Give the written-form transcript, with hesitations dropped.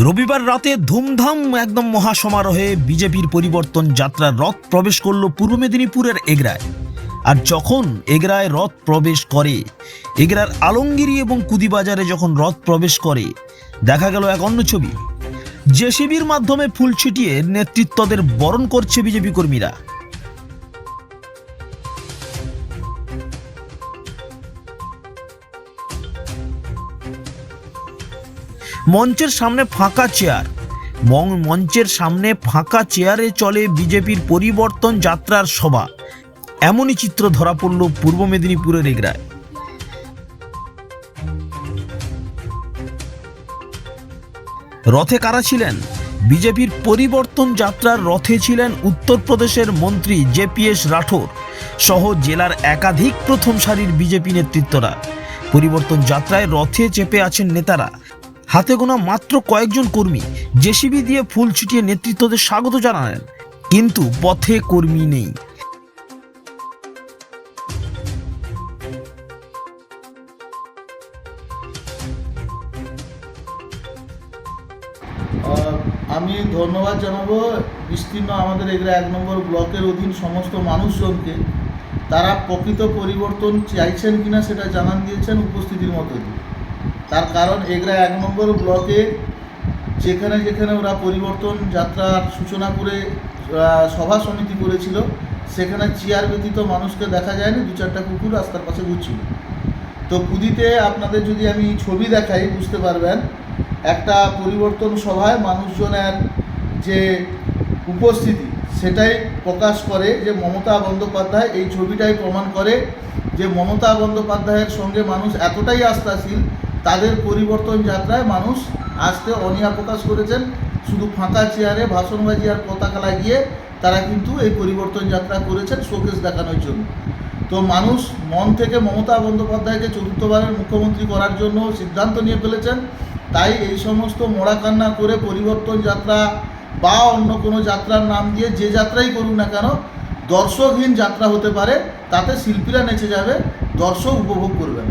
রবিবার রাতে ধুমধাম একদম মহাসমারোহে বিজেপির পরিবর্তন যাত্রার রথ প্রবেশ করল পূর্ব মেদিনীপুরের এগরায়। আর যখন এগরায় রথ প্রবেশ করে, এগরার আলমগিরি এবং কুদিবাজারে যখন রথ প্রবেশ করে, দেখা গেল এক অন্য ছবি। জেসিবির মাধ্যমে ফুল ছিটিয়ে নেতৃত্বদের বরণ করছে বিজেপি কর্মীরা। মঞ্চের সামনে ফাঁকা চেয়ার, মঞ্চের সামনে ফাঁকা চেয়ারে চলে বিজেপির পরিবর্তন যাত্রার সভা। এমনই চিত্র ধরা পড়ল পূর্ব মেদিনীপুরের এগরায়। রথে কারা ছিলেন? বিজেপির পরিবর্তন যাত্রার রথে ছিলেন উত্তরপ্রদেশের মন্ত্রী জেপিএস রাঠোর সহ জেলার একাধিক প্রথম সারির বিজেপি নেতৃত্বরা। পরিবর্তন যাত্রায় রথে চেপে আছেন নেতারা। হাতে গোনা মাত্র কয়েকজন কর্মী জেসিবি দিয়ে ফুল ছিটিয়ে নেতৃত্বদের স্বাগত জানালেন, কিন্তু পথে কর্মী নেই। আমি ধন্যবাদ জানাবো বিস্তীর্ণ আমাদের এগরা 1 নম্বর ব্লকের অধীন সমস্ত মানুষজনকে। তারা প্রকৃত পরিবর্তন চাইছেন কিনা সেটা জানান দিয়েছেন উপস্থিতির মতো দিয়ে। তার কারণ এগরা 1 নম্বর ব্লকে যেখানে যেখানে ওরা পরিবর্তন যাত্রার সূচনা করে সভা সমিতি করেছিল, সেখানে চেয়ার ব্যতীত মানুষকে দেখা যায়নি, 2-4টা কুকুর রাস্তার পাশে ঘুরছিল। তো কুদিতে আপনাদের যদি আমি ছবি দেখাই বুঝতে পারবেন, একটা পরিবর্তন সভায় মানুষজনের যে উপস্থিতি সেটাই প্রকাশ করে যে মমতা বন্দ্যোপাধ্যায়, এই ছবিটাই প্রমাণ করে যে মমতা বন্দ্যোপাধ্যায়ের সঙ্গে মানুষ এতটাই আস্থাশীল, তাদের পরিবর্তন যাত্রায় মানুষ আসতে অনীহা প্রকাশ করেছেন। শুধু ফাঁকা চেয়ারে ভাষণবাজি আর পতাকা লাগিয়ে তারা কিন্তু এই পরিবর্তন যাত্রা করেছেন শোকেস দেখানোর জন্য। তো মানুষ মন থেকে মমতা বন্দ্যোপাধ্যায়কে চতুর্থবারের মুখ্যমন্ত্রী করার জন্য সিদ্ধান্ত নিয়ে ফেলেছেন। তাই এই সমস্ত মোড়াকান্না করে পরিবর্তন যাত্রা বা অন্য কোনো যাত্রার নাম দিয়ে যে যাত্রাই করুক না কেন, দর্শকহীন যাত্রা হতে পারে, তাতে শিল্পীরা নেচে যাবে, দর্শক উপভোগ করবেন।